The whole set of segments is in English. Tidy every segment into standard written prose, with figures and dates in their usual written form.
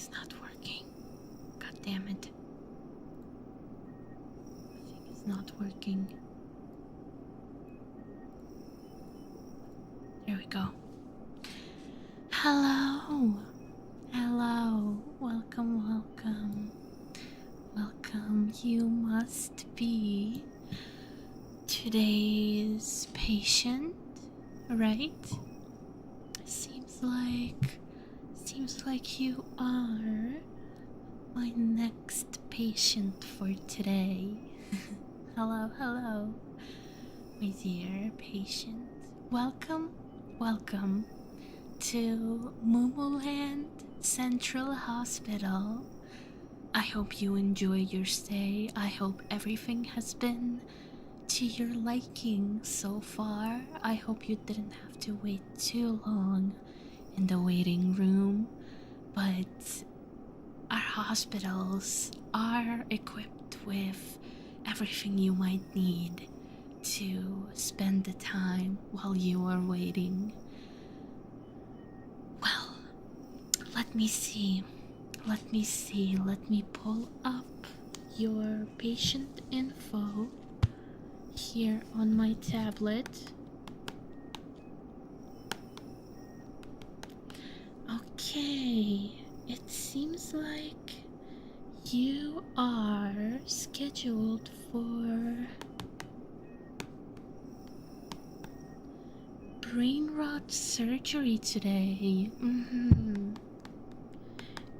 Thing's not working. God damn it. The thing is not working. There we go. Hello. Hello. Welcome, welcome. Welcome. You must be today's patient, right? Seems like you are my next patient for today. Hello, hello, my dear patient. Welcome, welcome to Mumuland Central Hospital. I hope you enjoy your stay. I hope everything has been to your liking so far. I hope you didn't have to wait too long in the waiting room, but our hospitals are equipped with everything you might need to spend the time while you are waiting. Well, let me see. Let me pull up your patient info here on my tablet. Okay, it seems like you are scheduled for brain rot surgery today.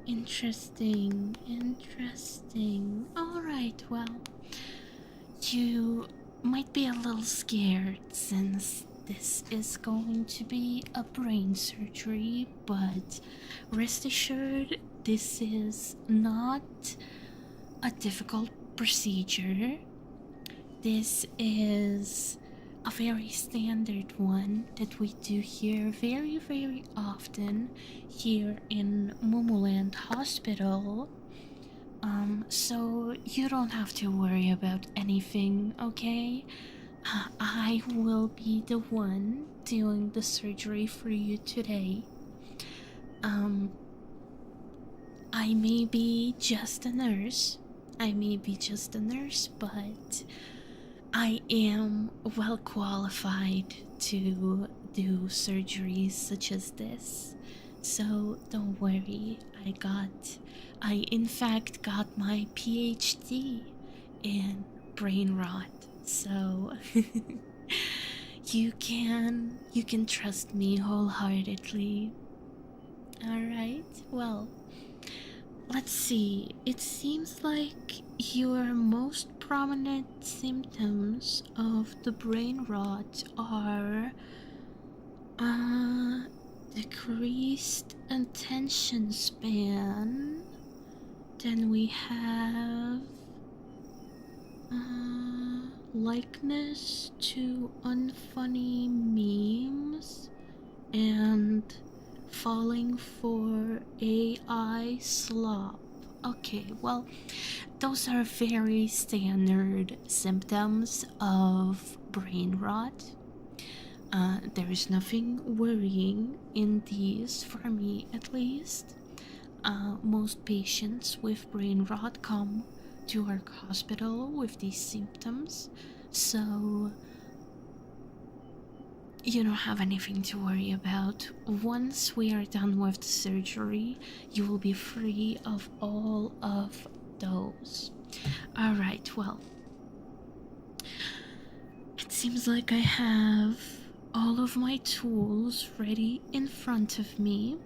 Interesting. Alright, well, you might be a little scared since this is going to be a brain surgery, but rest assured, this is not a difficult procedure. This is a very standard one that we do here very, very often here in Mumuland Hospital. So you don't have to worry about anything, okay? I will be the one doing the surgery for you today. I may be just a nurse. But I am well qualified to do surgeries such as this. So don't worry, I in fact got my PhD in brain rot. So you can trust me wholeheartedly. Alright, well, let's see. It seems like your most prominent symptoms of the brain rot are decreased attention span. Then we have likeness to unfunny memes and falling for AI slop. Okay, well, those are very standard symptoms of brain rot. There is nothing worrying in these, for me at least. Most patients with brain rot come to our hospital with these symptoms, so you don't have anything to worry about. Once we are done with the surgery, you will be free of all of those. Alright, well, it seems like I have all of my tools ready in front of me.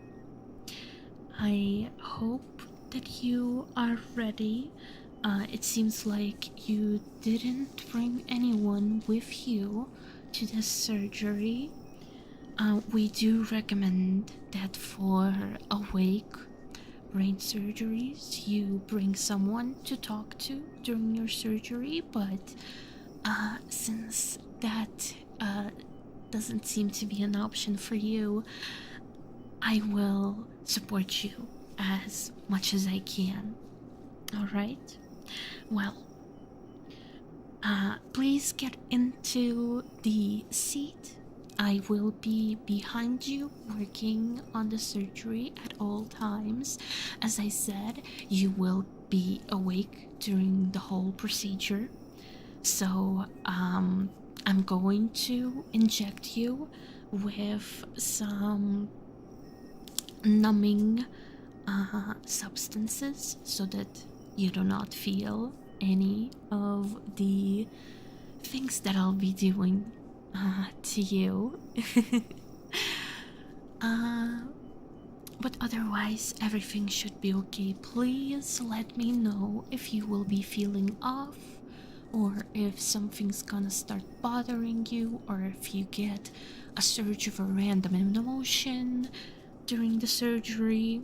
I hope that you are ready. It seems like you didn't bring anyone with you to this surgery. We do recommend that for awake brain surgeries you bring someone to talk to during your surgery, but since that doesn't seem to be an option for you, I will support you as much as I can. Alright? Well, please get into the seat I will be behind you working on the surgery at all times. As I said, you will be awake during the whole procedure. So, I'm going to inject you with some numbing substances so that you do not feel any of the things that I'll be doing to you. But otherwise, everything should be okay. Please let me know if you will be feeling off, or if something's gonna start bothering you, or if you get a surge of a random emotion during the surgery,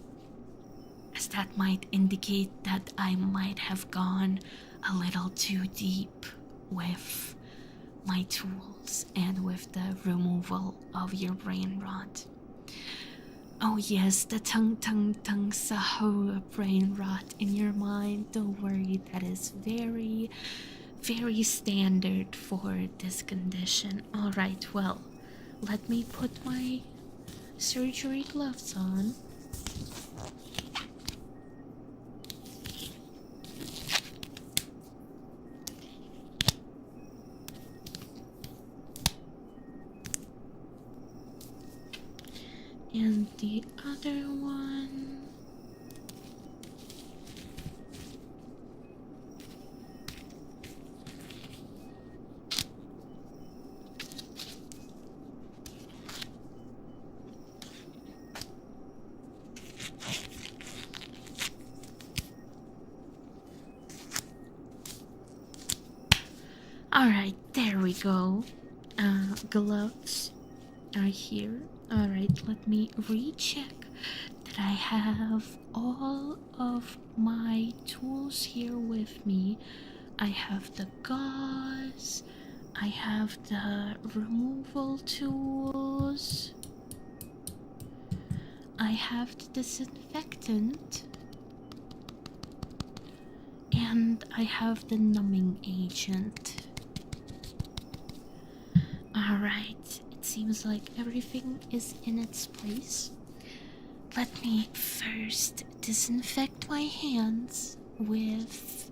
as that might indicate that I might have gone a little too deep with my tools and with the removal of your brain rot. Oh yes, the tongue Sahara brain rot in your mind. Don't worry, that is very, very standard for this condition. Alright, well, let me put my surgery gloves on. And the other one. Alright, there we go. Gloves are here. Alright, let me recheck that I have all of my tools here with me. I have the gauze, I have the removal tools, I have the disinfectant, and I have the numbing agent. Alright, it seems like everything is in its place. Let me first disinfect my hands with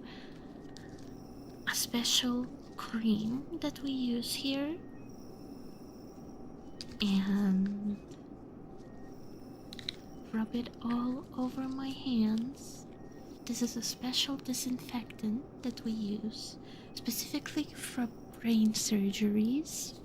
a special cream that we use here. And rub it all over my hands. This is a special disinfectant that we use specifically for brain surgeries.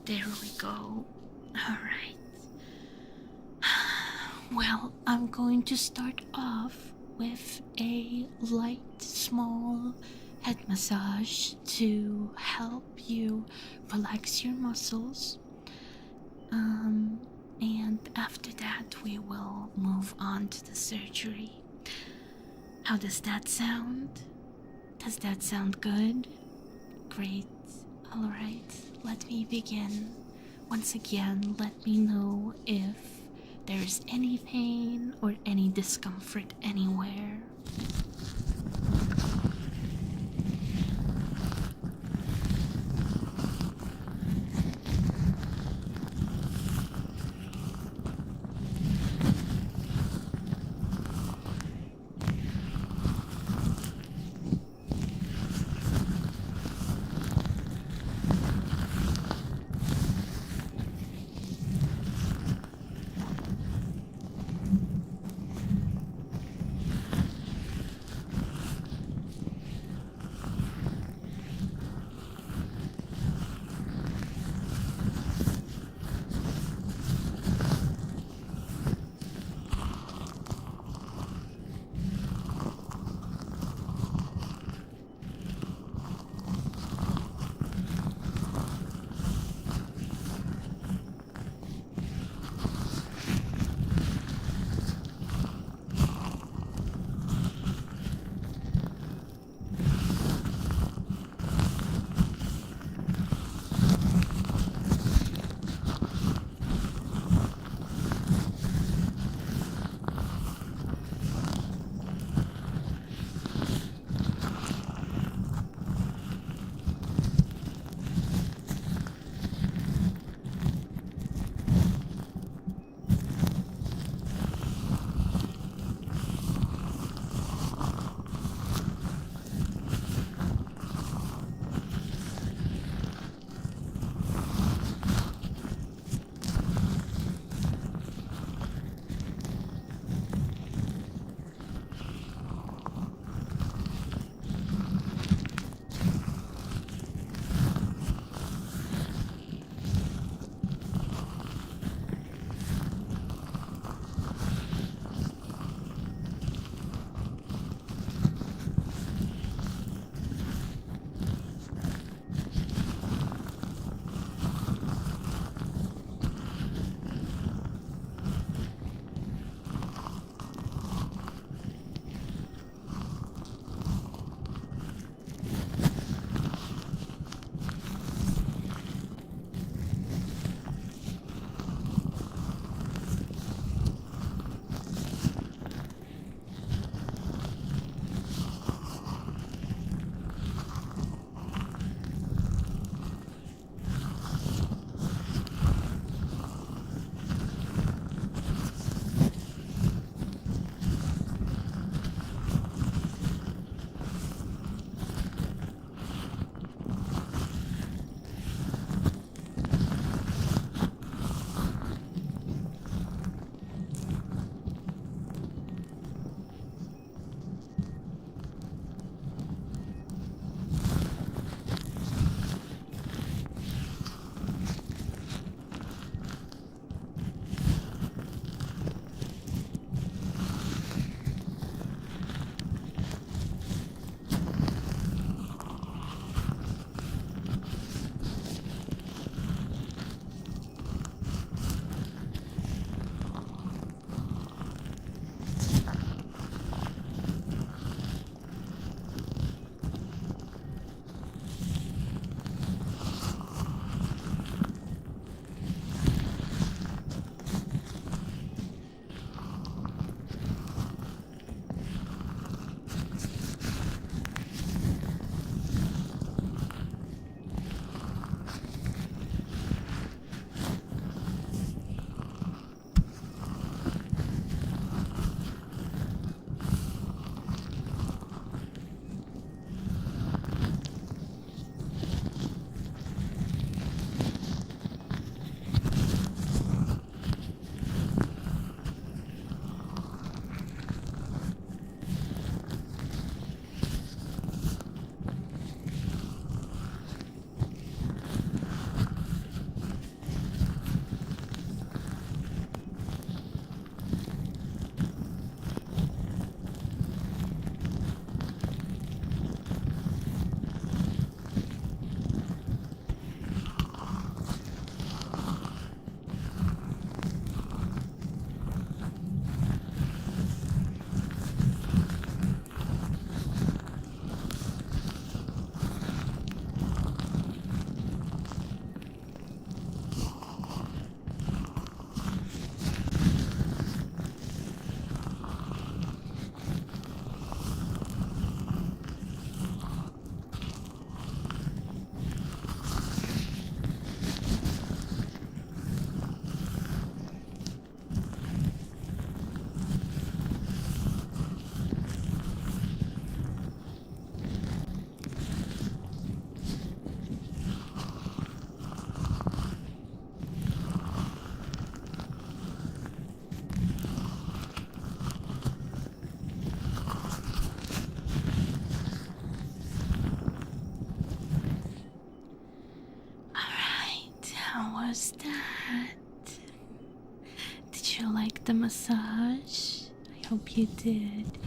There we go. Alright. Well, I'm going to start off with a light, small head massage to help you relax your muscles. And after that, we will move on to the surgery. How does that sound? Does that sound good? Great. Alright, let me begin. Once again, let me know if there's any pain or any discomfort anywhere. was that? Did you like the massage? I hope you did.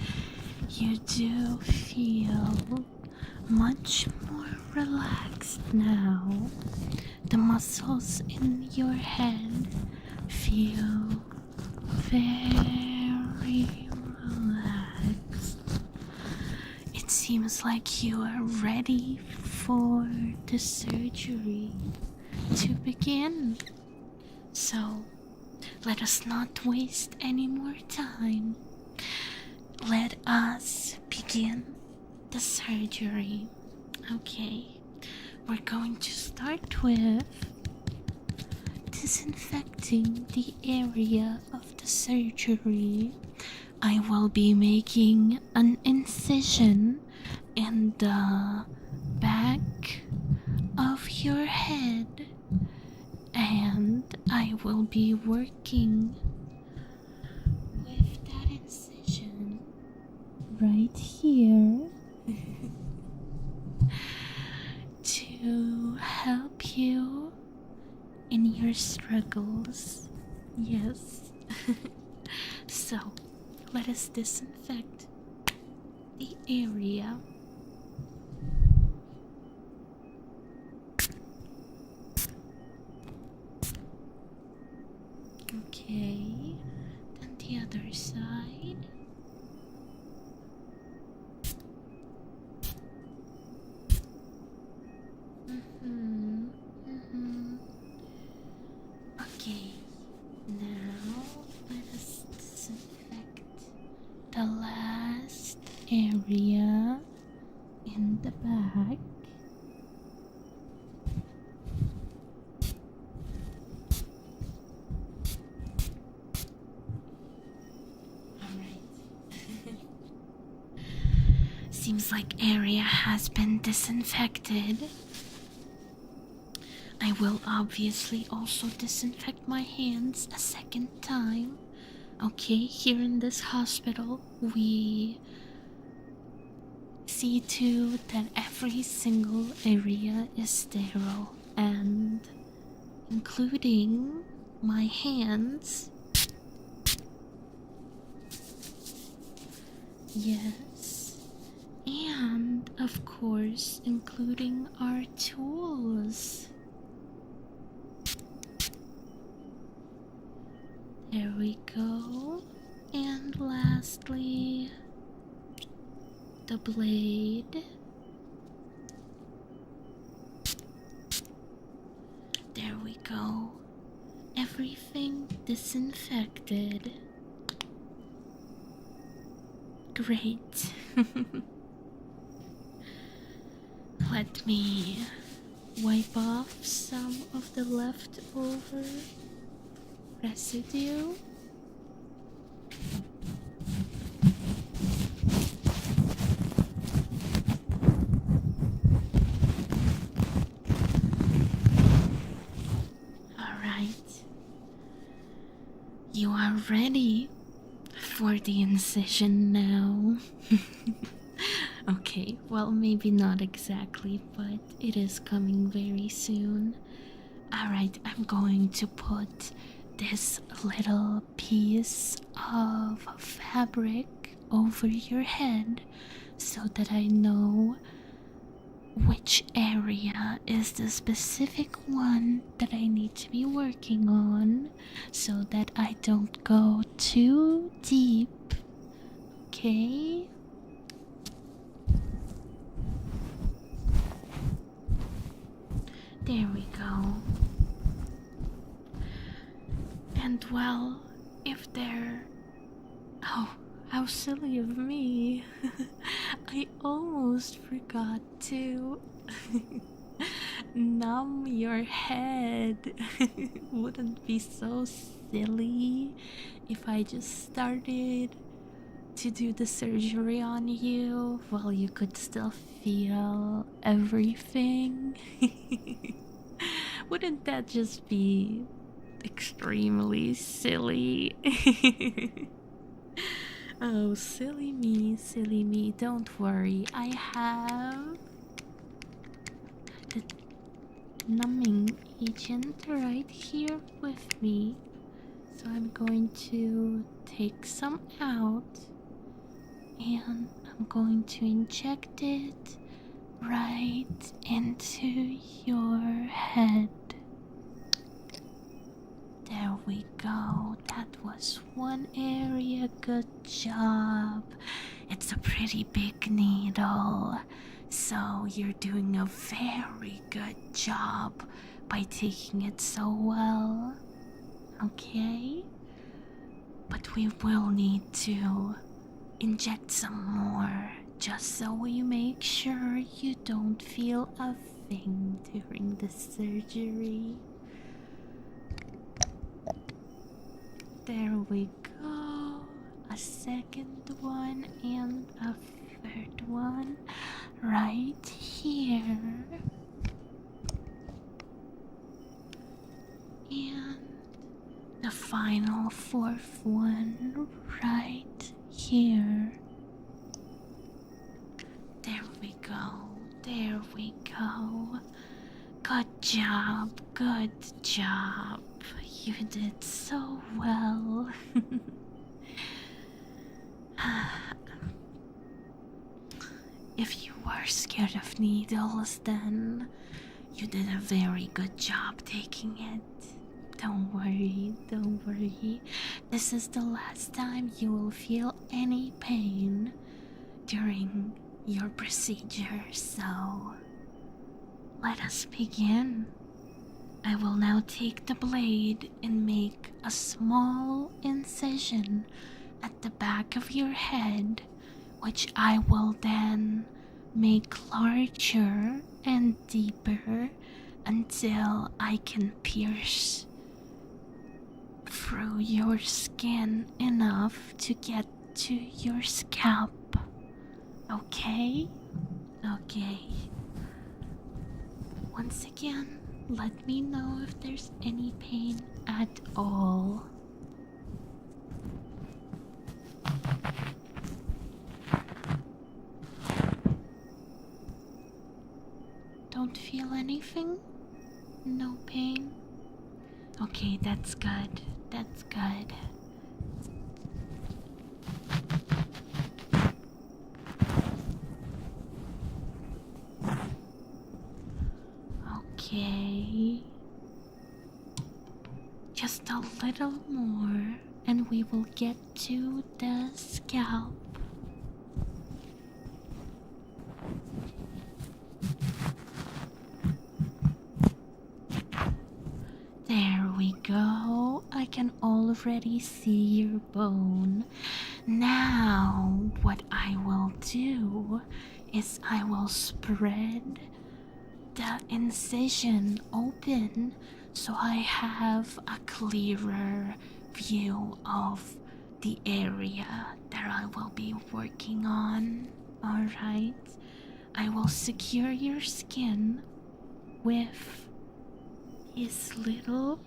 You do feel much more relaxed now. The muscles in your head feel very relaxed. It seems like you are ready for the surgery to begin. So, let us not waste any more time. Let us begin the surgery. Okay, we're going to start with disinfecting the area of the surgery. I will be making an incision in the back of your head, and I will be working with that incision right here to help you in your struggles. Yes. So, let us disinfect the area. Okay, then the other side. Okay, now let us disinfect the last area in the back. Alright. Seems like area has been disinfected. I will obviously also disinfect my hands a second time. Okay, here in this hospital, we see to that every single area is sterile, and including my hands. Yes, and of course, including our tools. There we go. And lastly, the blade. There we go. Everything disinfected. Great. Let me wipe off some of the leftover residue. Alright. You are ready for the incision now. Okay, well, maybe not exactly, but it is coming very soon. Alright, I'm going to put this little piece of fabric over your head so that I know which area is the specific one that I need to be working on so that I don't go too deep. Okay? There we go. And well, if there... Oh, how silly of me. I almost forgot to numb your head. Wouldn't be so silly if I just started to do the surgery on you while you could still feel everything. Wouldn't that just be extremely silly? Oh, silly me, silly me. Don't worry, I have numbing agent right here with me. So I'm going to take some out and I'm going to inject it right into your head. There we go. That was one area. Good job. It's a pretty big needle, so you're doing a very good job by taking it so well. Okay? But we will need to inject some more just so we make sure you don't feel a thing during the surgery. There we go. A second one and a third one right here. And the final fourth one right here. There we go. There we go. Good job. Good job. You did so well. If you were scared of needles, then you did a very good job taking it. Don't worry, don't worry. This is the last time you will feel any pain during your procedure, so let us begin. I will now take the blade and make a small incision at the back of your head, which I will then make larger and deeper until I can pierce through your skin enough to get to your scalp. Okay? Okay. Once again, let me know if there's any pain at all. Don't feel anything? No pain? Okay, that's good. That's good. Okay. Just a little more, and we will get to the scalp. There we go. I can already see your bone. Now, what I will do is I will spread the incision open so I have a clearer view of the area that I will be working on. Alright, I will secure your skin with these little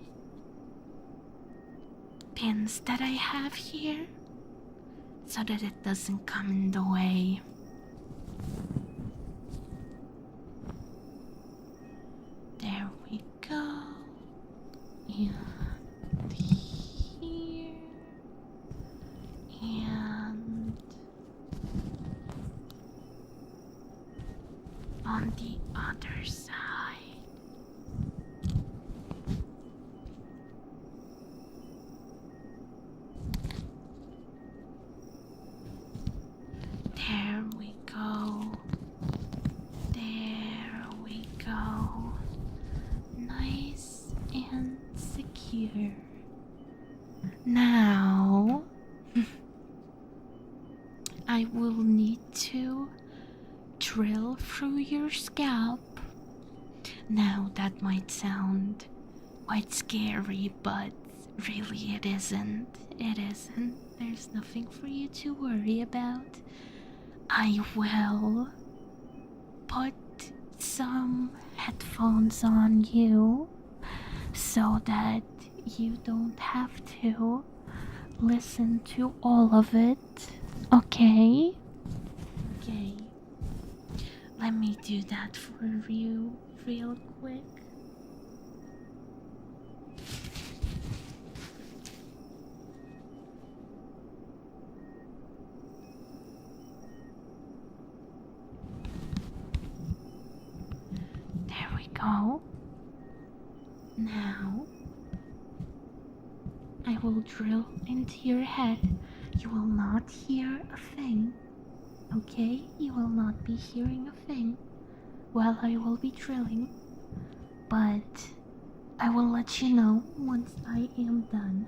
pins that I have here so that it doesn't come in the way. There we go. And here. And on the other side. There we go. There we go. Nice and secure. Now, I will need to drill through your scalp. Now, that might sound quite scary, but really it isn't. It isn't. There's nothing for you to worry about. I will put some headphones on you so that you don't have to listen to all of it. Okay? Okay. Let me do that for you real quick. go. Now, I will drill into your head. You will not hear a thing, okay? You will not be hearing a thing while I will be drilling, but I will let you know once I am done.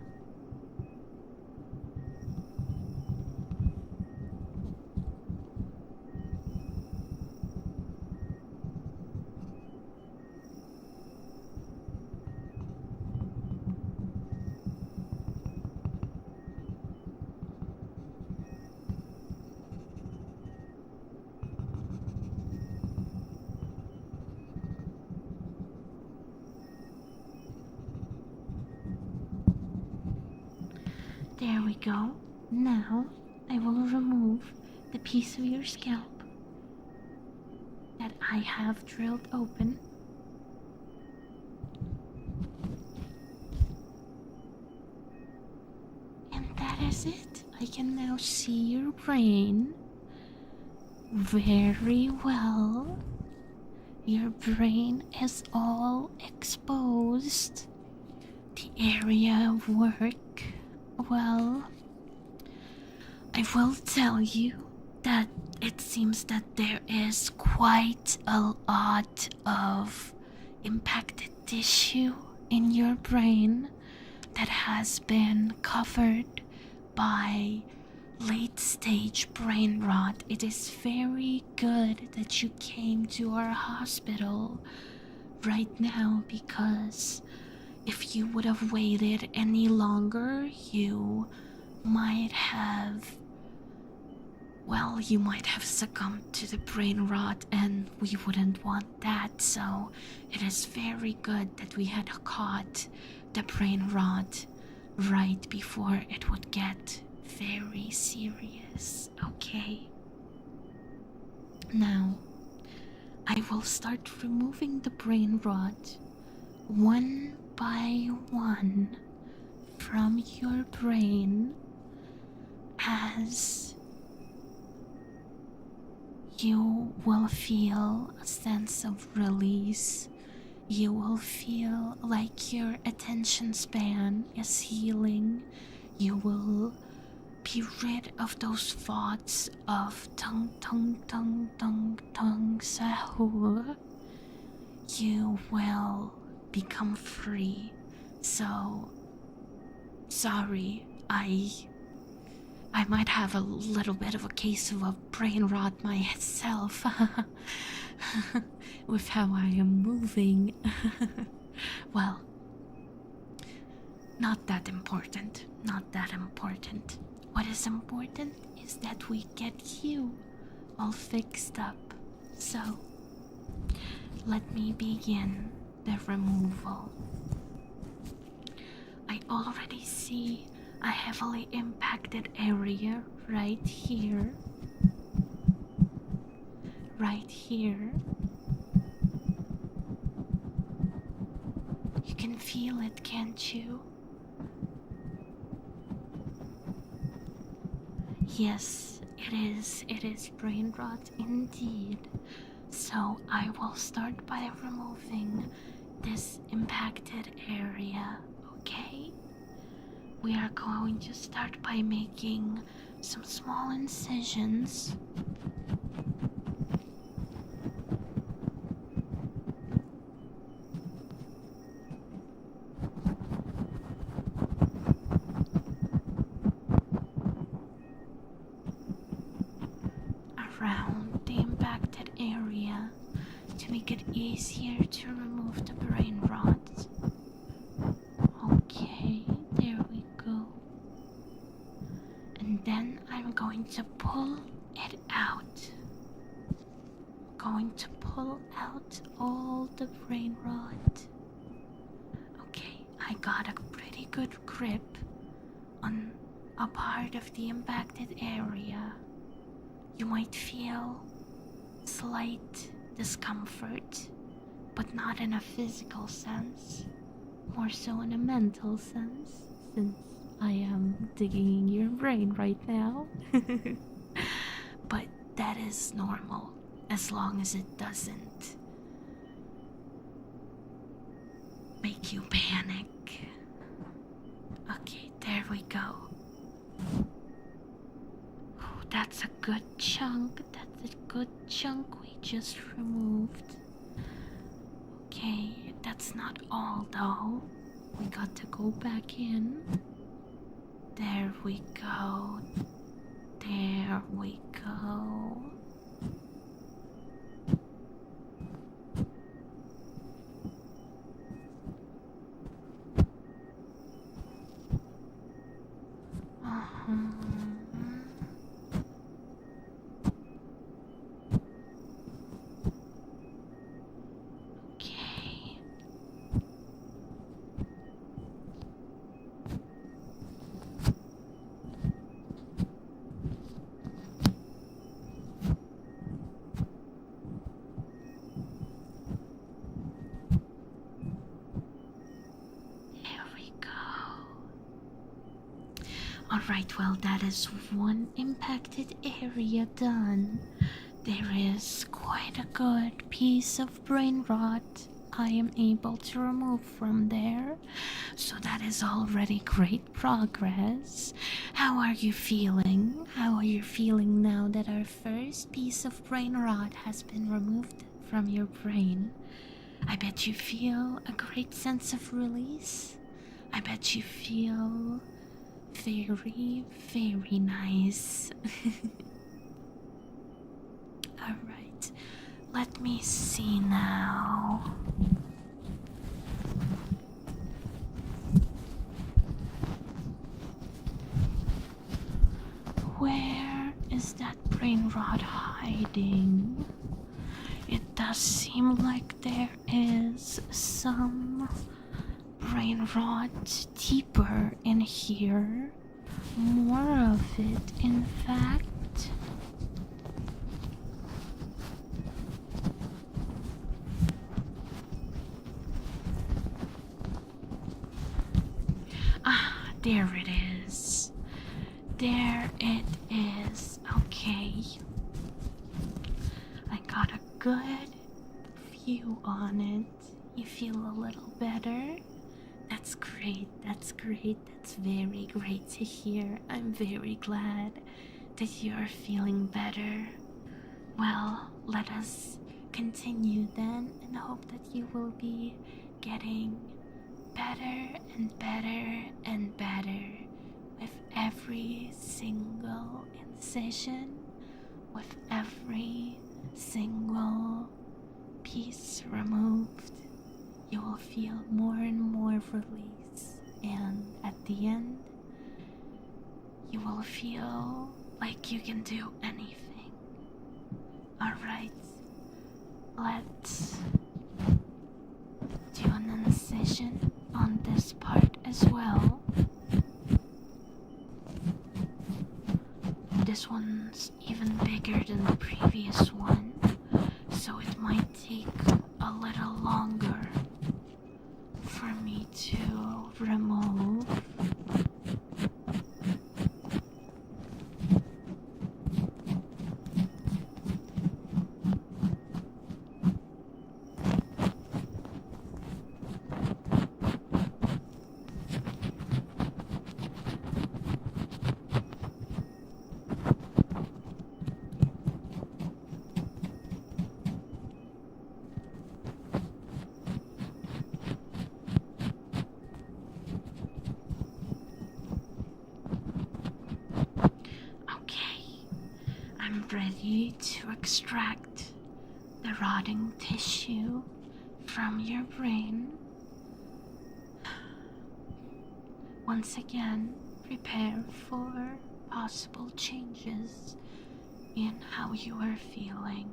There we go. Now I will remove the piece of your scalp that I have drilled open. And that is it. I can now see your brain very well. Your brain is all exposed. The area of work, well, I will tell you that it seems that there is quite a lot of impacted tissue in your brain that has been covered by late-stage brain rot. It is very good that you came to our hospital right now, because if you would have waited any longer, you might have succumbed to the brain rot, and we wouldn't want that. So it is very good that we had caught the brain rot right before it would get very serious, okay? Now, I will start removing the brain rot one by one from your brain as you will feel a sense of release. You will feel like your attention span is healing. You will be rid of those thoughts of tung sahur. You will become free. So sorry, I might have a little bit of a case of a brain rot myself with how I am moving. Well, not that important. What is important is that we get you all fixed up. So, let me begin the removal. I already see a heavily impacted area right here. Right here. You can feel it, can't you? Yes, it is brain rot indeed. So I will start by removing this impacted area, okay? We are going to start by making some small incisions. Around the impacted area to make it easier to remove the brain rot. Okay, there we go. And then I'm going to pull it out. Going to pull out all the brain rot. Okay, I got a pretty good grip on a part of the impacted area. You might feel slight discomfort, but not in a physical sense, more so in a mental sense, since I am digging in your brain right now. But that is normal, as long as it doesn't you panic. Okay, there we go. Oh, that's a good chunk. That's a good chunk we just removed. Okay, that's not all though. We got to go back in. There we go. There we go. Okay. There we go. Alright, well, that is one impacted area done. There is quite a good piece of brain rot I am able to remove from there, so that is already great progress. How are you feeling? How are you feeling now that our first piece of brain rot has been removed from your brain? I bet you feel a great sense of release. I bet you feel very, very nice. Alright, let me see now. Where is that brain rot hiding? It does seem like there is some brain rot deeper in here. More of it, in fact. Ah, there it is. There it is. Okay. I got a good view on it. You feel a little better? That's great, that's great, that's very great to hear. I'm very glad that you are feeling better. Well, let us continue then and hope that you will be getting better and better and better with every single incision, with every single piece removed. You will feel more and more release, and at the end, you will feel like you can do anything. Alright, let's do an incision on this part as well. This one's even bigger than the previous one, so it might take a little longer for me to remove. Ready to extract the rotting tissue from your brain. Once again, prepare for possible changes in how you are feeling.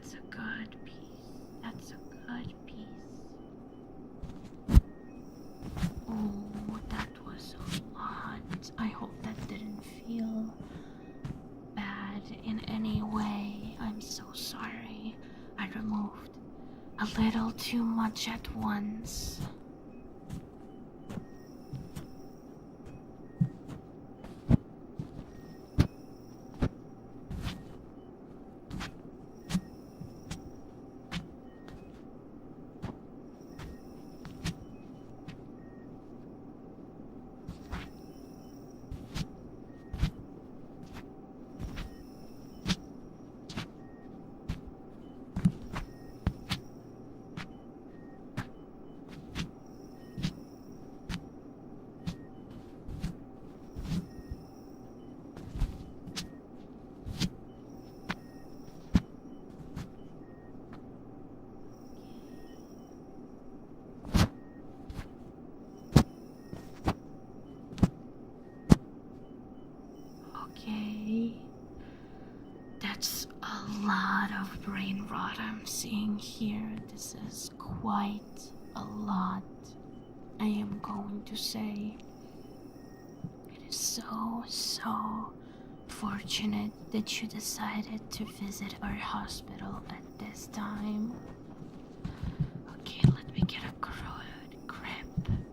That's a good piece. That's a good piece. Oh, that was a lot. I hope that didn't feel bad in any way. I'm so sorry. I removed a little too much at once. Okay, that's a lot of brain rot I'm seeing here. This is quite a lot. I am going to say it is so fortunate that you decided to visit our hospital at this time. Okay, let me get a good grip and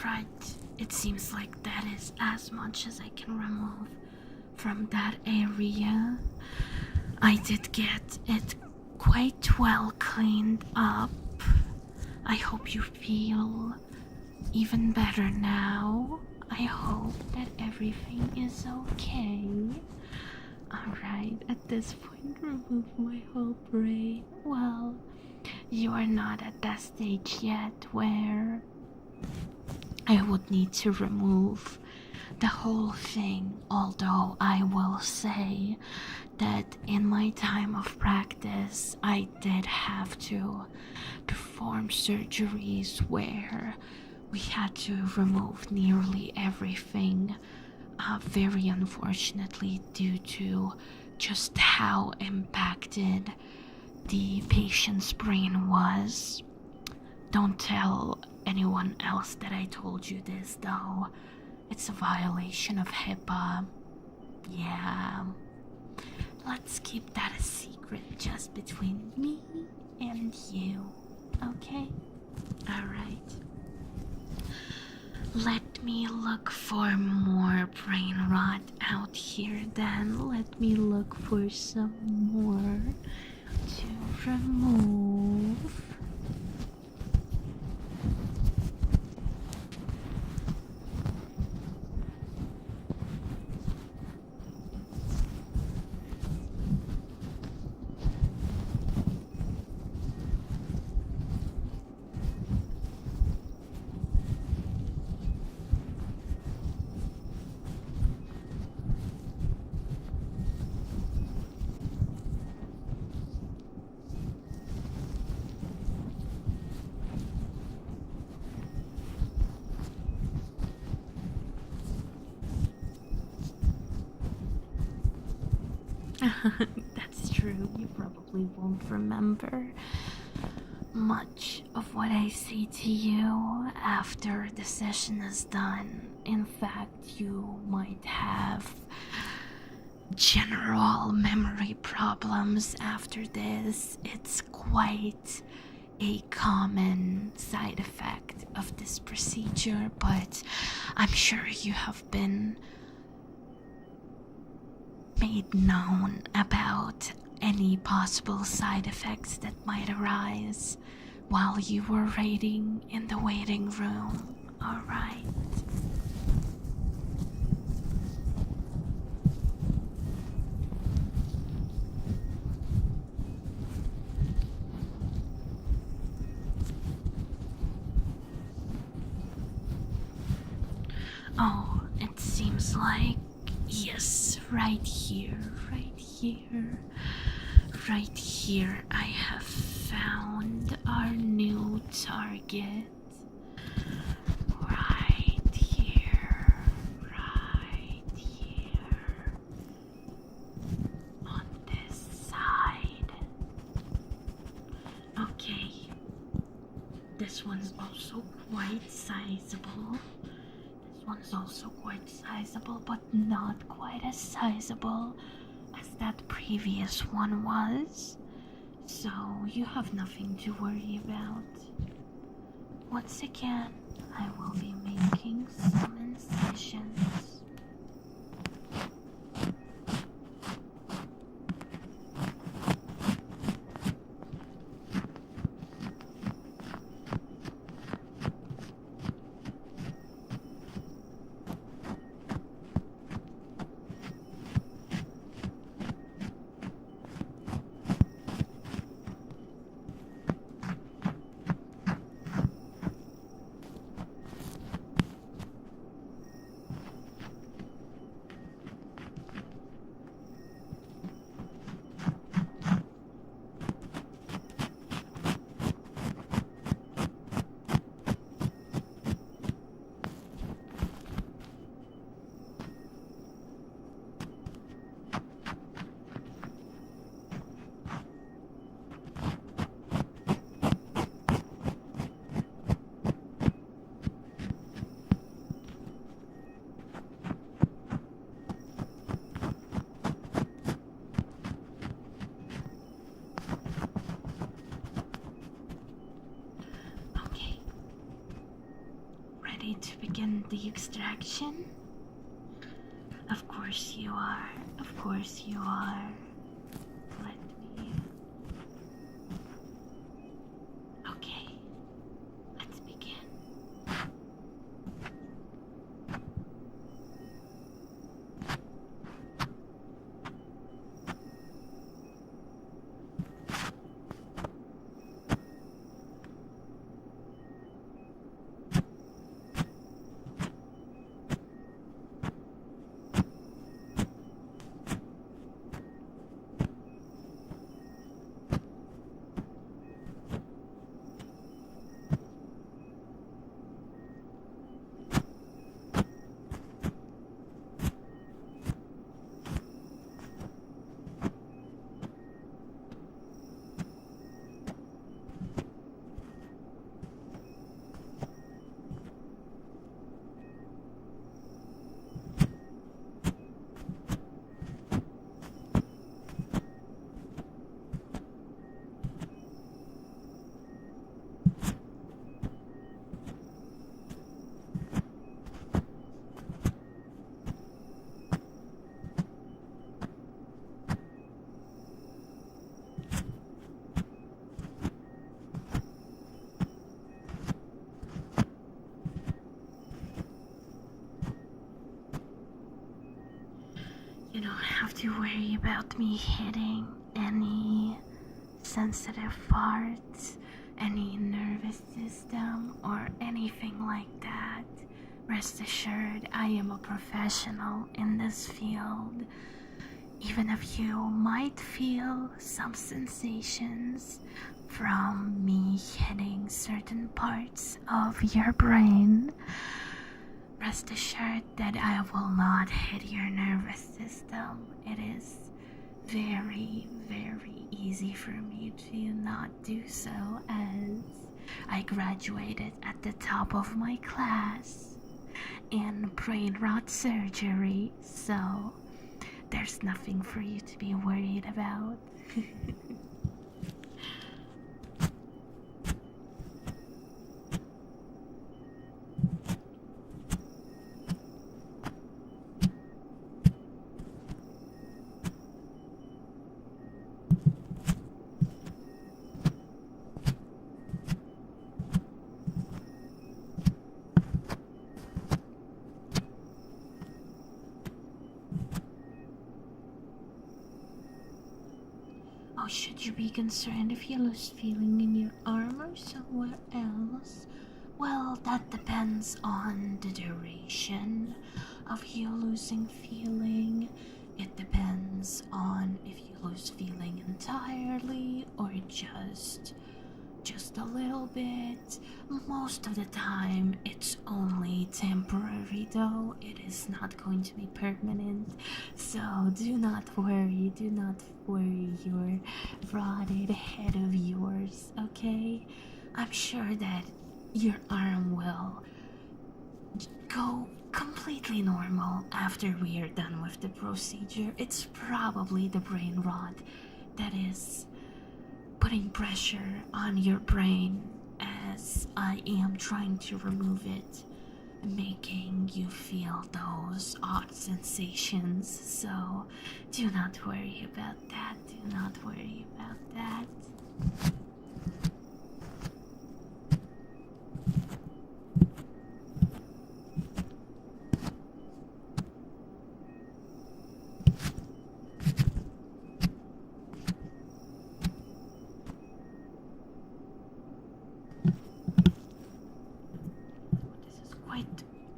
Alright, it seems like that is as much as I can remove from that area. I did get it quite well cleaned up. I hope you feel even better now. I hope that everything is okay. Alright, at this point, remove my whole brain. Well, you are not at that stage yet where I would need to remove the whole thing, although I will say that in my time of practice I did have to perform surgeries where we had to remove nearly everything, very unfortunately, due to just how impacted the patient's brain was. Don't tell anyone else that I told you this, though. It's a violation of HIPAA. Yeah. Let's keep that a secret just between me and you, okay? Alright. Let me look for more brain rot out here then. Let me look for some more to remove. That's true. You probably won't remember much of what I say to you after the session is done. In fact, you might have general memory problems after this. It's quite a common side effect of this procedure, but I'm sure you have been made known about any possible side effects that might arise while you were waiting in the waiting room. Alright. Oh, it seems like, yes, right here, right here, I have found our new target. Right here, on this side. Okay, this one's also quite sizable. But not quite as sizable as that previous one was. So you have nothing to worry about. Once again, I will be making some incisions. To begin the extraction? Of course you are. Let me. Okay, let's begin. You don't have to worry about me hitting any sensitive parts, any nervous system, or anything like that. Rest assured, I am a professional in this field. Even if you might feel some sensations from me hitting certain parts of your brain, rest assured that I will not hit your nervous system. It is very, very easy for me to not do so, as I graduated at the top of my class in brain rot surgery, so there's nothing for you to be worried about. Oh, should you be concerned if you lose feeling in your arm or somewhere else? Well, that depends on the duration of you losing feeling. It depends on if you lose feeling entirely or just a little bit. Most of the time it's only temporary, though. It is not going to be permanent, so do not worry your rotted head of yours, okay? I'm sure that your arm will go completely normal after we are done with the procedure. It's probably the brain rot that is putting pressure on your brain as I am trying to remove it, making you feel those odd sensations. So do not worry about that. Do not worry about that.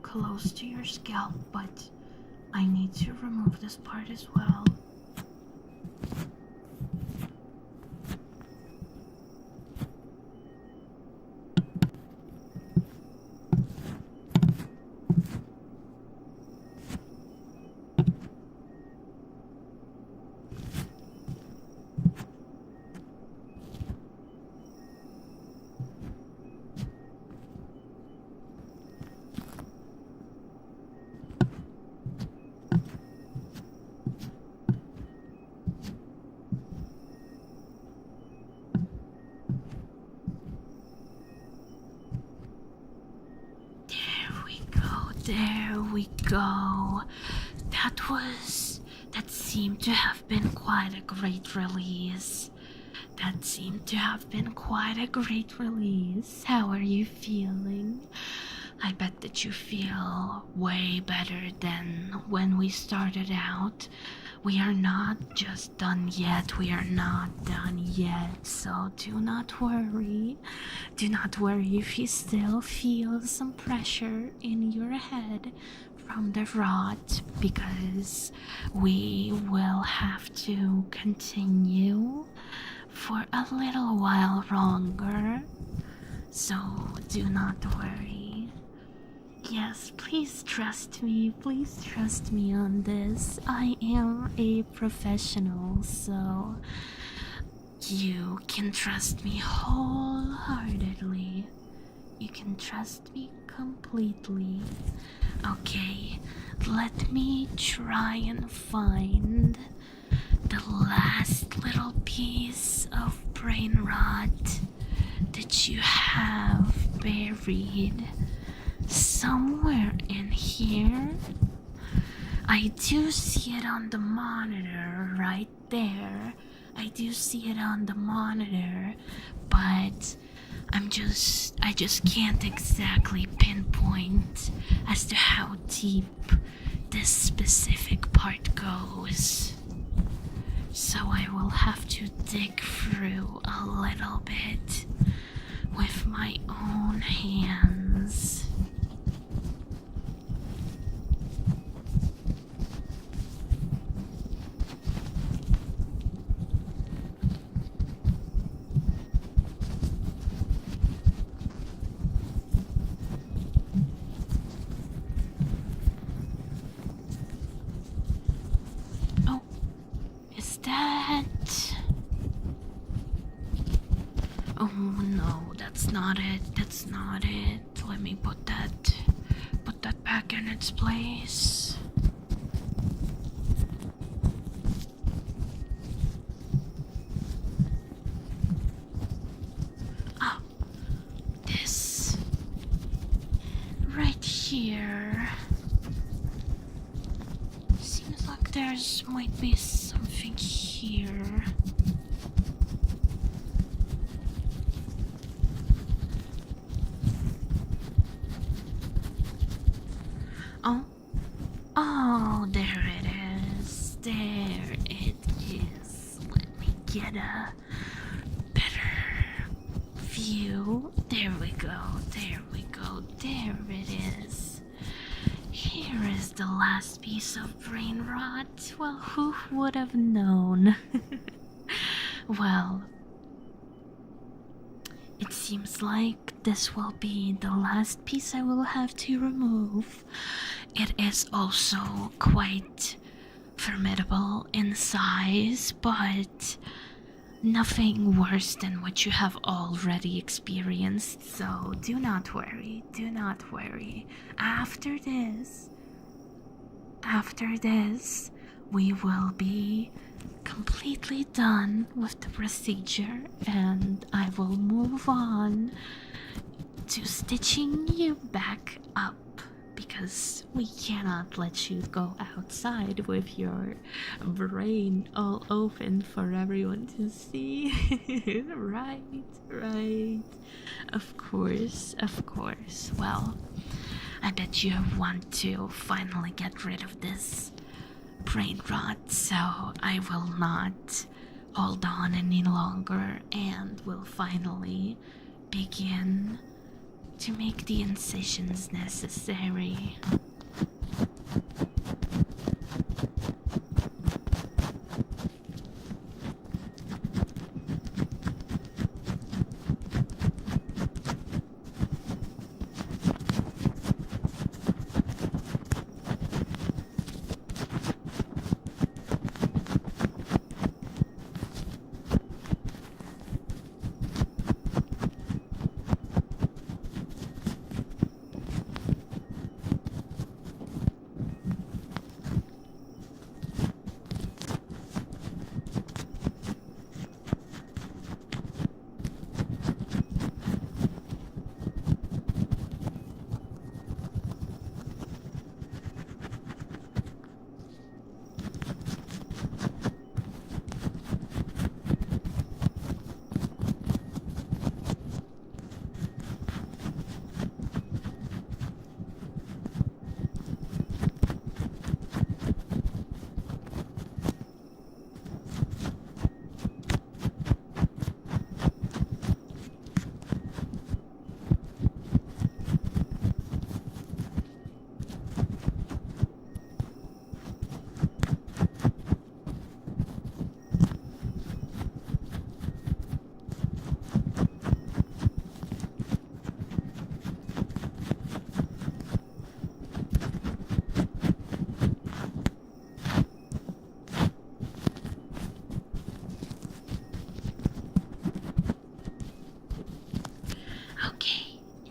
Close to your scalp, but I need to remove this part as well. There we go. That seemed to have been quite a great release. How are you feeling? I bet that you feel way better than when we started out. We are not just done yet. So do not worry. Do not worry if you still feel some pressure in your head from the rot, because we will have to continue for a little while longer. So do not worry. Yes, please trust me. Please trust me on this. I am a professional, so you can trust me wholeheartedly. You can trust me completely. Okay, let me try and find the last little piece of brain rot that you have buried somewhere in here. I do see it on the monitor right there. I do see it on the monitor, but I just can't exactly pinpoint as to how deep this specific part goes. So I will have to dig through a little bit with my own hands. not it. That's not it. Let me put that back in its place. Oh, this right here. Seems like there's might be something here. Oh, there it is. There it is. Let me get a better view. There we go. There we go. There it is. Here is the last piece of brain rot. Well, who would have known? Well, it seems like this will be the last piece I will have to remove. It is also quite formidable in size, but nothing worse than what you have already experienced, so do not worry, do not worry. After this, we will be completely done with the procedure, and I will move on to stitching you back up, because we cannot let you go outside with your brain all open for everyone to see. Right. Of course. Well, I bet you want to finally get rid of this brain rot, so I will not hold on any longer and will finally begin to make the incisions necessary.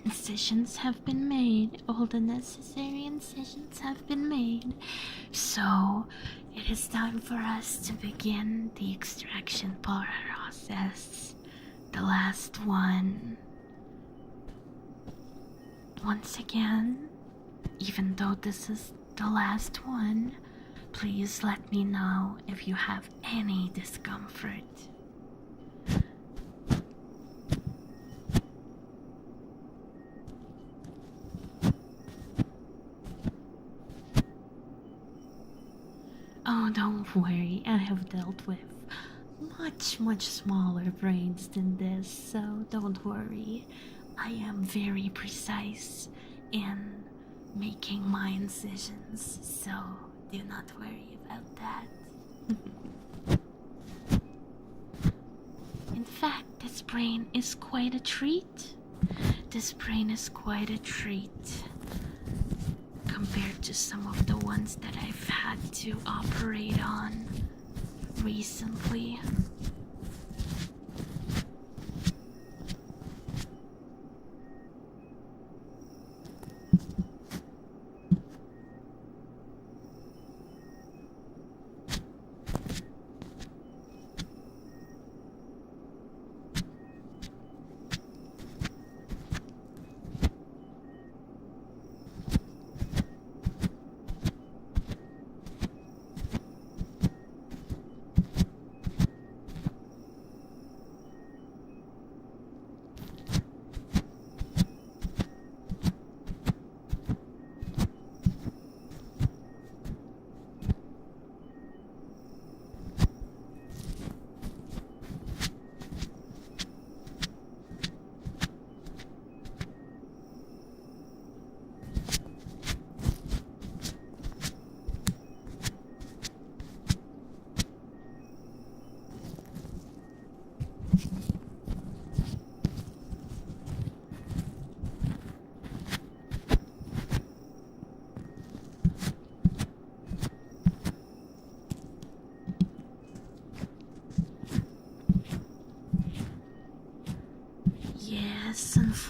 Incisions have been made. All the necessary incisions have been made. So, it is time for us to begin the extraction process. The last one. Once again, even though this is the last one, please let me know if you have any discomfort. Oh, don't worry, I have dealt with much smaller brains than this, so don't worry. I am very precise in making my incisions, so do not worry about that. In fact, this brain is quite a treat. Compared to some of the ones that I've had to operate on recently.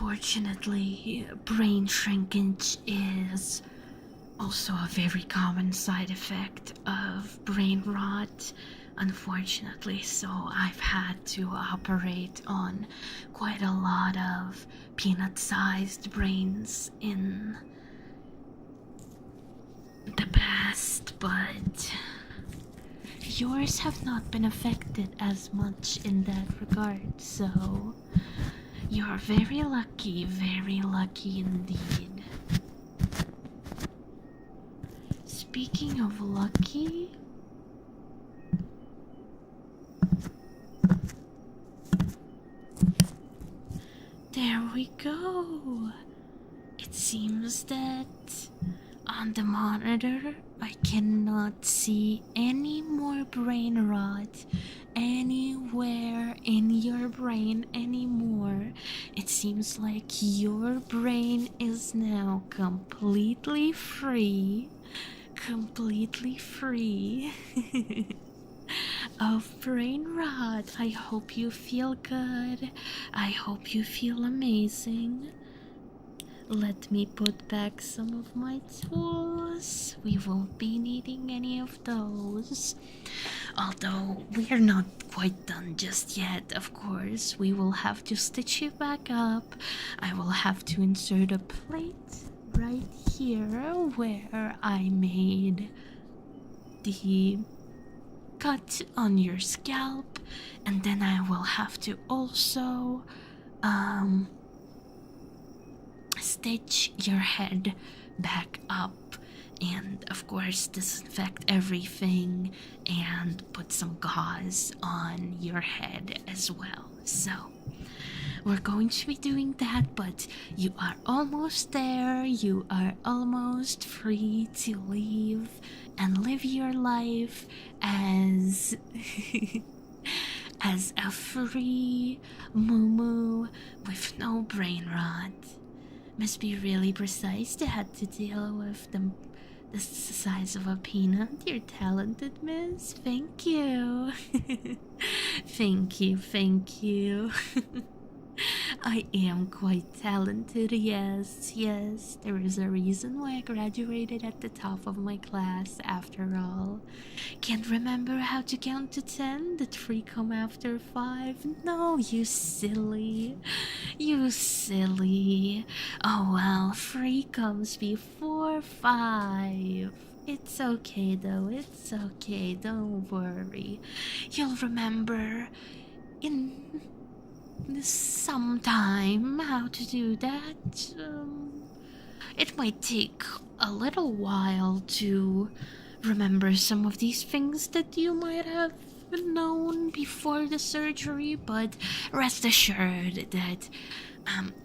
Unfortunately, brain shrinkage is also a very common side effect of brain rot, unfortunately, so I've had to operate on quite a lot of peanut-sized brains in the past, but yours have not been affected as much in that regard, so you're very lucky indeed. Speaking of lucky, there we go. It seems that on the monitor I cannot see any more brain rot anywhere in your brain anymore. It seems like your brain is now completely free of brain rot. I hope you feel good. I hope you feel amazing. Let me put back some of my tools. We won't be needing any of those. Although we're not quite done just yet, of course. We will have to stitch you back up. I will have to insert a plate right here where I made the cut on your scalp, and then I will have to also stitch your head back up and of course disinfect everything and put some gauze on your head as well. So we're going to be doing that, but you are almost there. You are almost free to leave and live your life as as a free moo with no brain rot. Must be really precise to have to deal with the size of a peanut. You're talented, miss. Thank you. Thank you. I am quite talented, yes. There is a reason why I graduated at the top of my class, after all. Can't remember how to count to 10? Did 3 come after 5? No, you silly. Oh well, 3 comes before 5. It's okay though, it's okay, don't worry. You'll remember in some time how to do that. It might take a little while to remember some of these things that you might have known before the surgery, but rest assured that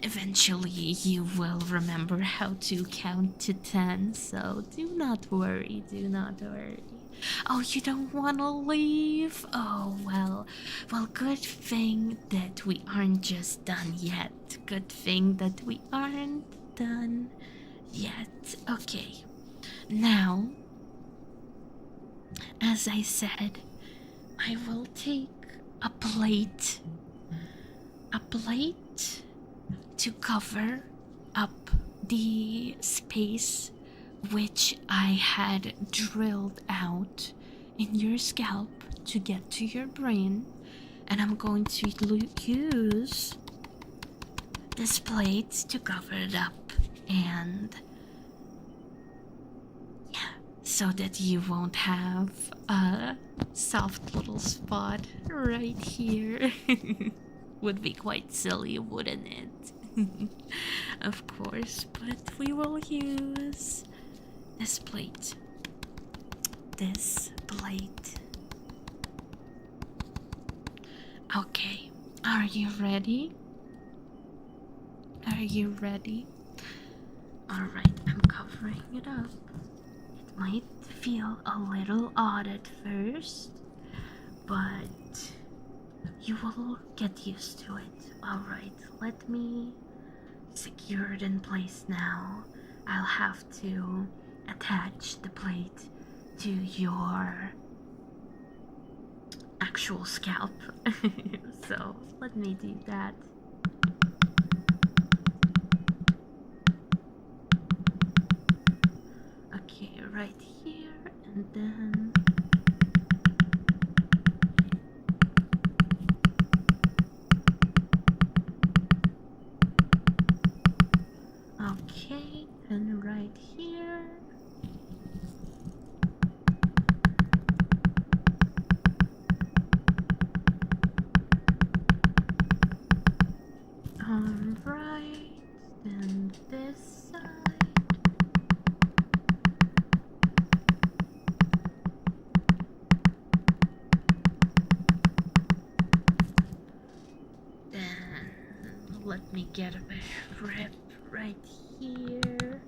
eventually you will remember how to count to 10, so do not worry. Oh, you don't want to leave? Oh, well, good thing that we aren't just done yet. Okay, now, as I said, I will take a plate to cover up the space which I had drilled out in your scalp to get to your brain, and I'm going to use this plate to cover it up, and yeah, so that you won't have a soft little spot right here. Would be quite silly, wouldn't it? Of course, but we will use this plate. Okay, are you ready? Alright, I'm covering it up. It might feel a little odd at first, but you will get used to it. Alright, let me secure it in place now. I'll have to attach the plate to your actual scalp. So let me do that. right here, and then okay, and right here. Alright, then this side. Then let me get a grip right here.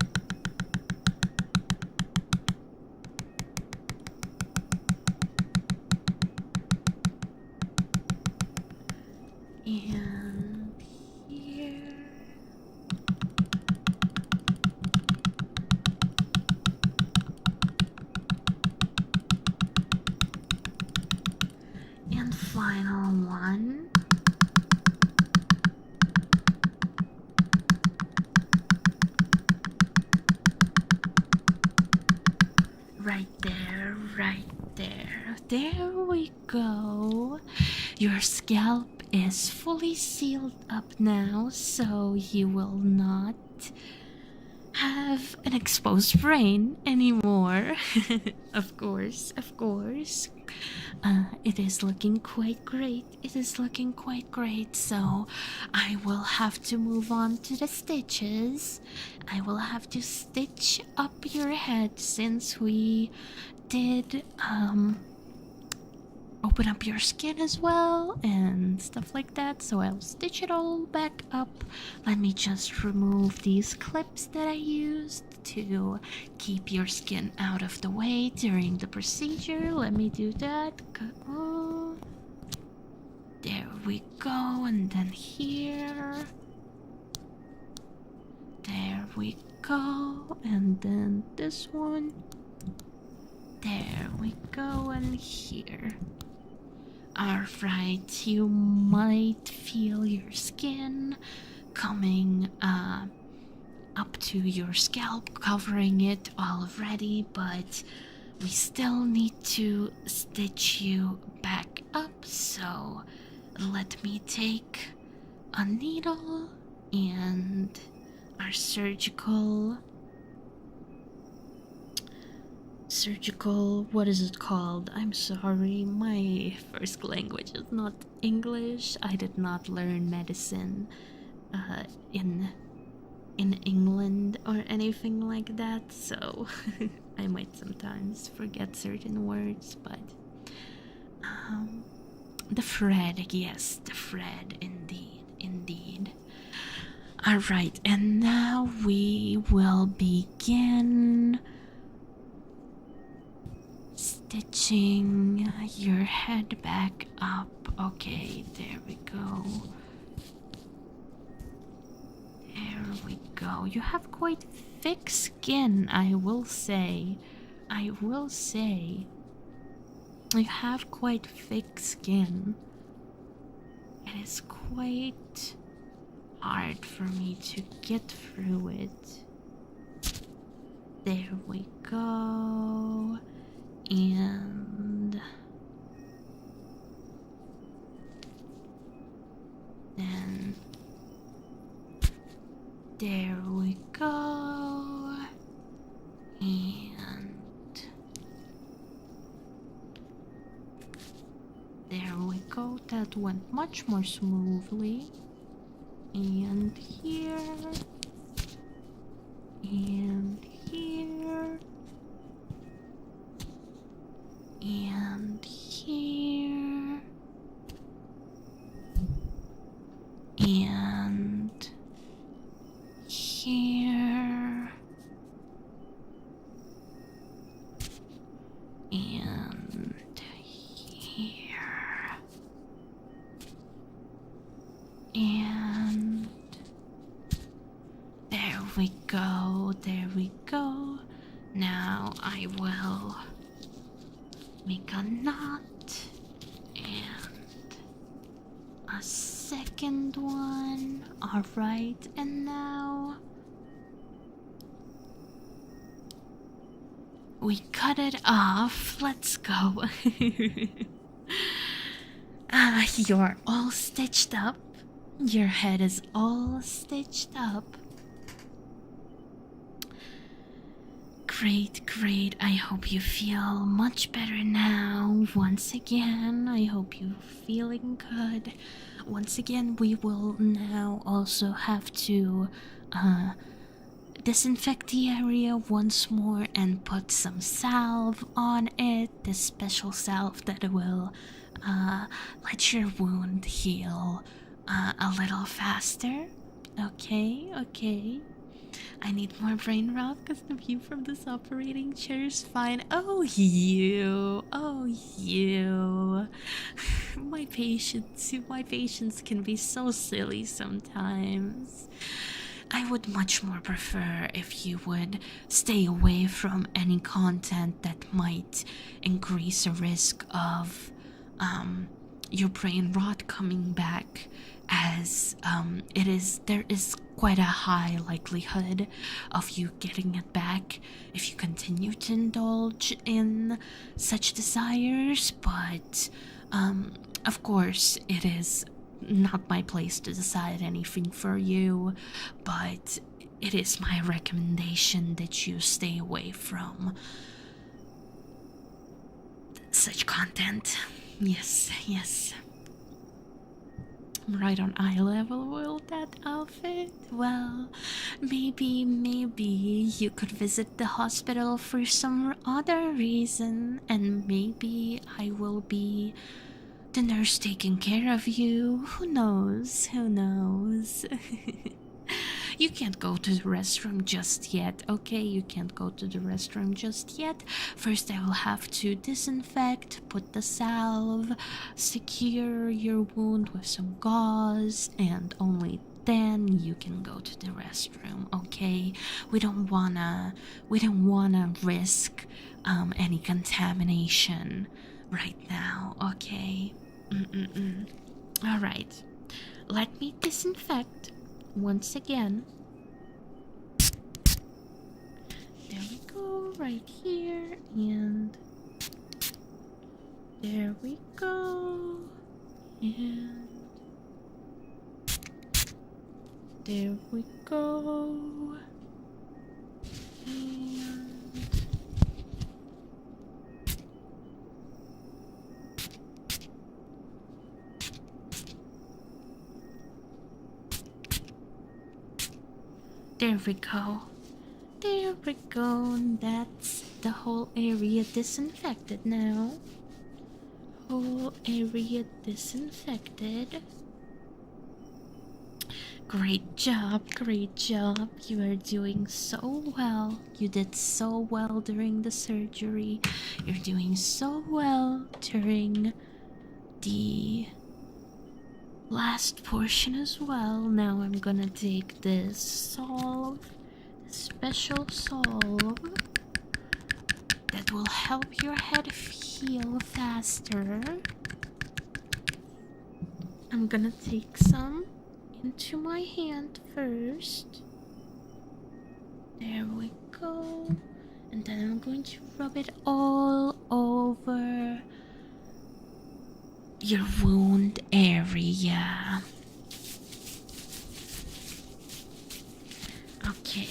And here. And final one. Right there, right there. There we go. Your scalp is fully sealed up now, so you will not have an exposed brain anymore. Of course, of course. It is looking quite great. It is looking quite great. So I will have to move on to the stitches. I will have to stitch up your head since we did open up your skin as well and stuff like that. So I'll stitch it all back up. Let me just remove these clips that I used to keep your skin out of the way during the procedure. Let me do that. There we go. And then here. There we go. And then this one. There we go. And here. Alright, you might feel your skin coming up to your scalp, covering it already, but we still need to stitch you back up. So let me take a needle and our surgical, what is it called? I'm sorry, my first language is not English. I did not learn medicine in England or anything like that, so I might sometimes forget certain words, but the thread, yes, the thread, indeed. Alright, and now we will begin stitching your head back up. Okay, there we go. There we go. You have quite thick skin, I will say. You have quite thick skin. It is quite hard for me to get through it. There we go. And then there we go. And there we go. That went much more smoothly. And here. And here. And here. And here. And here. And there we go, there we go. Now I will make a knot and a second one. Alright, and now we cut it off. Let's go. You're all stitched up. Your head is all stitched up. Great, great. I hope you feel much better now. Once again, I hope you're feeling good. Once again, we will now also have to disinfect the area once more and put some salve on it. This special salve that will let your wound heal a little faster. Okay, okay. I need more brain rot because the view from this operating chair is fine. Oh, you. Oh, you. My patients can be so silly sometimes. I would much more prefer if you would stay away from any content that might increase a risk of your brain rot coming back, as there is quite a high likelihood of you getting it back if you continue to indulge in such desires. But of course, it is not my place to decide anything for you, but it is my recommendation that you stay away from such content. Yes, yes. Right on eye level, will that outfit? Well, maybe you could visit the hospital for some other reason, and maybe I will be the nurse taking care of you. Who knows? Who knows? You can't go to the restroom just yet, okay? You can't go to the restroom just yet. First, I will have to disinfect, put the salve, secure your wound with some gauze, and only then you can go to the restroom, okay? We don't wanna risk any contamination right now, okay? All right, let me disinfect once again. There we go, right here, and there we go, and there we go, and there we go. There we go. That's the whole area disinfected now. Whole area disinfected. Great job, great job. You are doing so well. You did so well during the surgery. You're doing so well during the last portion as well. Now I'm gonna take this salve, special salve that will help your head heal faster. I'm gonna take some into my hand first. There we go. And then I'm going to rub it all over your wound area. Okay.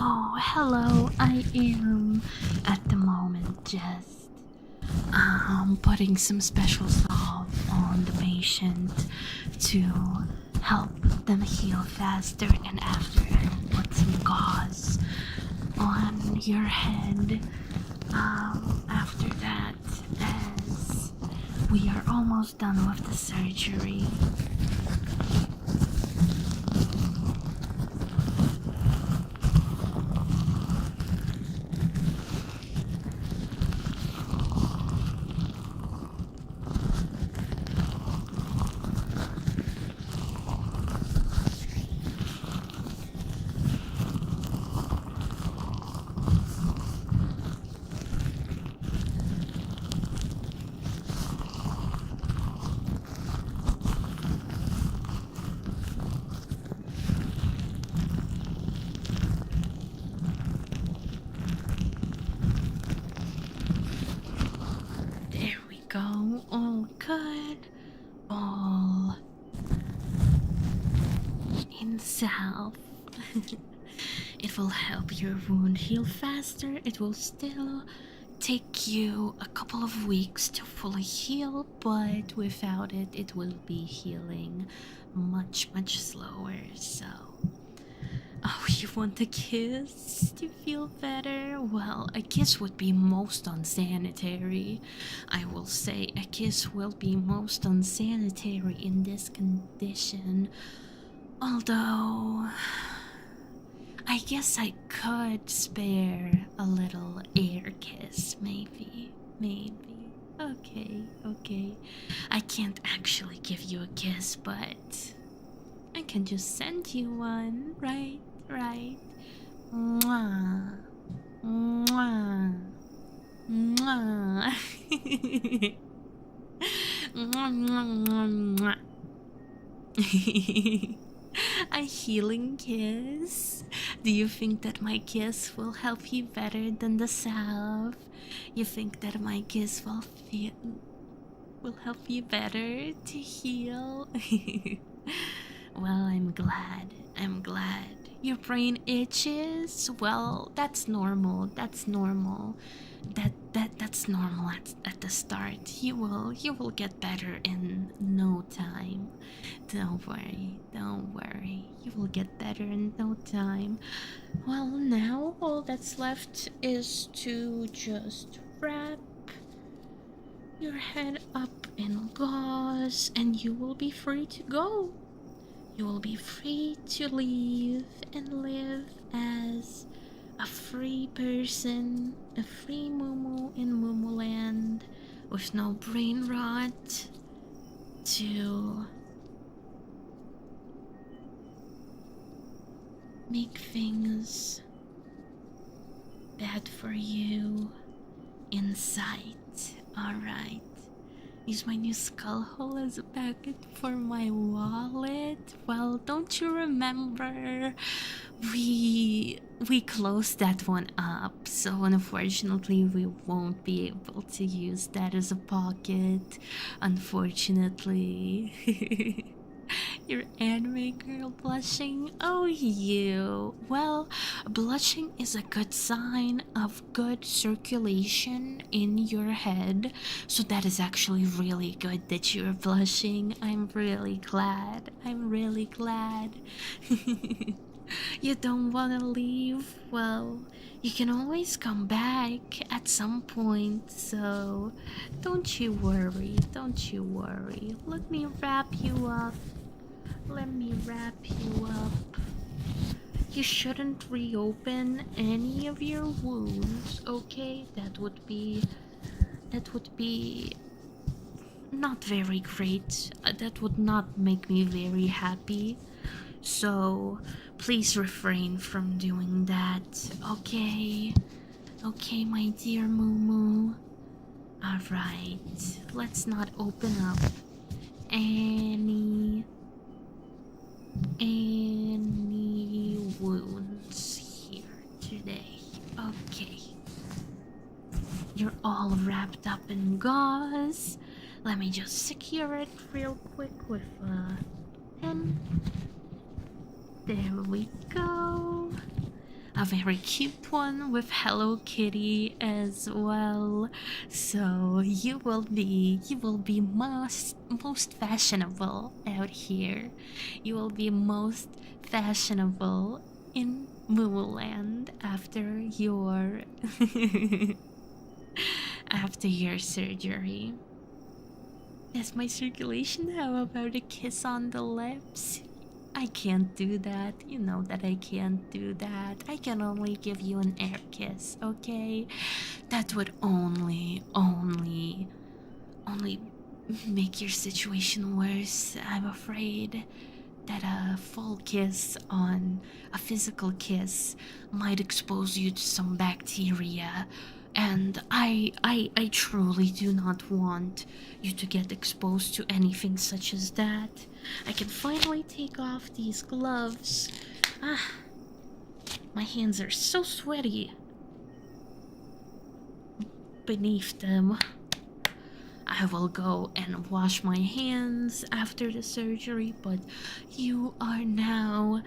Oh, hello. I am at the moment just putting some special salve on the patient to help them heal faster, and after I will put some gauze on your head. After that, as we are almost done with the surgery. There we go. All good. All in salve. It will help your wound heal faster. It will still take you a couple of weeks to fully heal, but without it, it will be healing much, much slower. So, oh, you want a kiss to feel better? Well, a kiss would be most unsanitary. I will say a kiss will be most unsanitary in this condition. Although, I guess I could spare a little air kiss, maybe. Okay. I can't actually give you a kiss, but I can just send you one, right? Mwah. Mwah. Mwah. Mwah. A healing kiss? Do you think that my kiss will help you better than the salve? You think that my kiss will help you better to heal? Well, I'm glad. Your brain itches? Well, that's normal. That's normal at the start. You will get better in no time. Don't worry. You will get better in no time. Well, now all that's left is to just wrap your head up in gauze and you will be free to go. You will be free to leave and live as a free person, a free Mumu in Mumu Land, with no brain rot to make things bad for you in sight. Alright. Use my new skull hole as a packet for my wallet. Well, don't you remember? We closed that one up, so unfortunately we won't be able to use that as a pocket. Unfortunately. Your anime girl blushing? Oh, you. Well, blushing is a good sign of good circulation in your head. So that is actually really good that you're blushing. I'm really glad. You don't want to leave? Well, you can always come back at some point, so don't you worry. Let me wrap you up. You shouldn't reopen any of your wounds, okay? That would be not very great. That would not make me very happy. So please refrain from doing that, okay? Okay, my dear Mumu. Alright, let's not open up any wounds here today. Okay. You're all wrapped up in gauze. Let me just secure it real quick with a pin. There we go. a very cute one with Hello Kitty as well. So you will be most fashionable out here. You will be most fashionable in Mooland after your after your surgery. That's my circulation. How about a kiss on the lips? I can't do that. You know that I can't do that. I can only give you an air kiss, okay? That would only make your situation worse. I'm afraid that a full kiss on a physical kiss might expose you to some bacteria, and I truly do not want you to get exposed to anything such as that. I can finally take off these gloves. Ah, my hands are so sweaty beneath them. I will go and wash my hands after the surgery, but you are now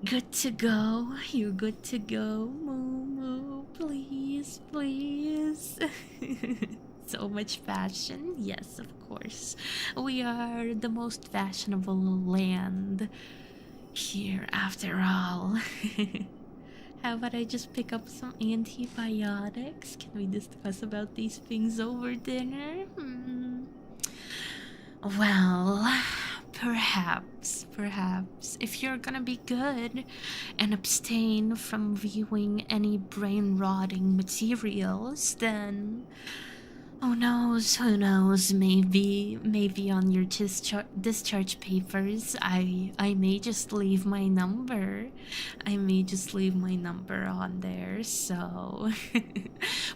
good to go. You good to go. Moo moo, please, please. So much fashion. Yes, of course. We are the most fashionable land here after all. How about I just pick up some antibiotics? Can we discuss about these things over dinner? Well, perhaps, if you're gonna be good and abstain from viewing any brain-rotting materials, then who knows, maybe on your discharge papers, I may just leave my number. I may just leave my number on there, so...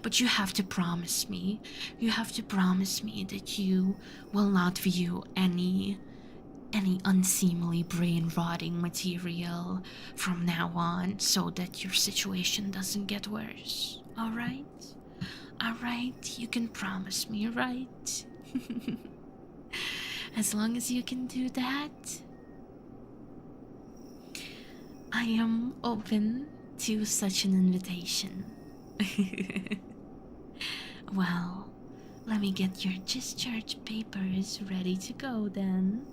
But you have to promise me. You have to promise me that you will not view any unseemly brain-rotting material from now on, so that your situation doesn't get worse, alright? Alright, you can promise me, right? As long as you can do that, I am open to such an invitation. Well, let me get your discharge papers ready to go then.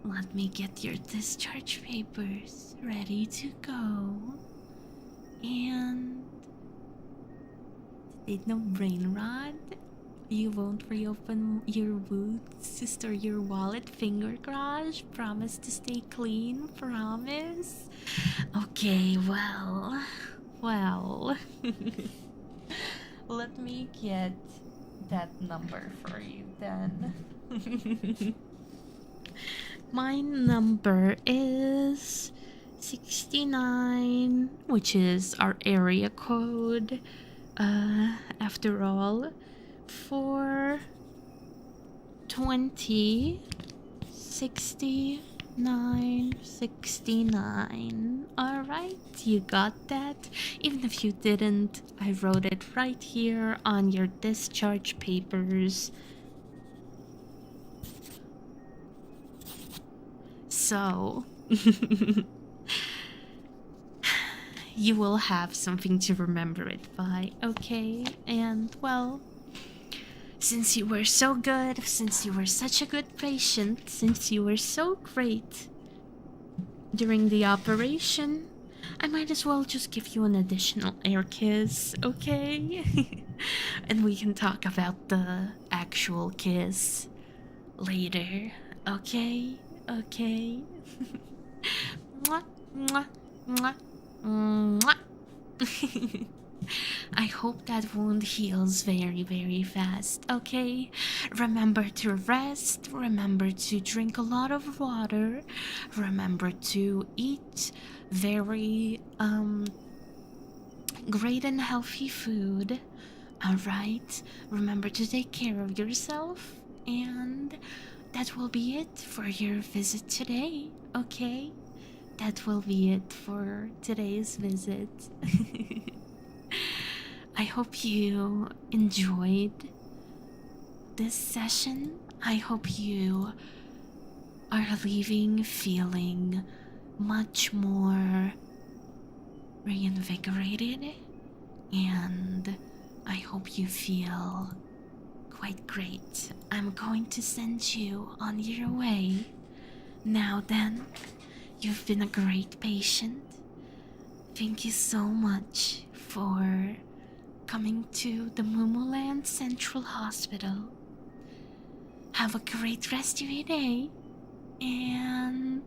Let me get your discharge papers ready to go. And did no brain rot? You won't reopen your boots to store your wallet, finger crush? Promise to stay clean? Promise? Okay, well. Let me get that number for you then. My number is 69, which is our area code, after all, for 206969. Alright, you got that? Even if you didn't, I wrote it right here on your discharge papers. So... you will have something to remember it by, okay? And, well, since you were so good, since you were such a good patient, since you were so great during the operation, I might as well just give you an additional air kiss, okay? And we can talk about the actual kiss later, okay? Okay? Mwah, mwah, mwah. Mwah. I hope that wound heals very, very fast, okay? Remember to rest, remember to drink a lot of water, remember to eat very, great and healthy food, alright? Remember to take care of yourself, and that will be it for your visit today, okay? That will be it for today's visit. I hope you enjoyed this session. I hope you are leaving feeling much more reinvigorated, and I hope you feel quite great. I'm going to send you on your way. Now then, you've been a great patient. Thank you so much for coming to the Momoland Central Hospital. Have a great rest of your day, and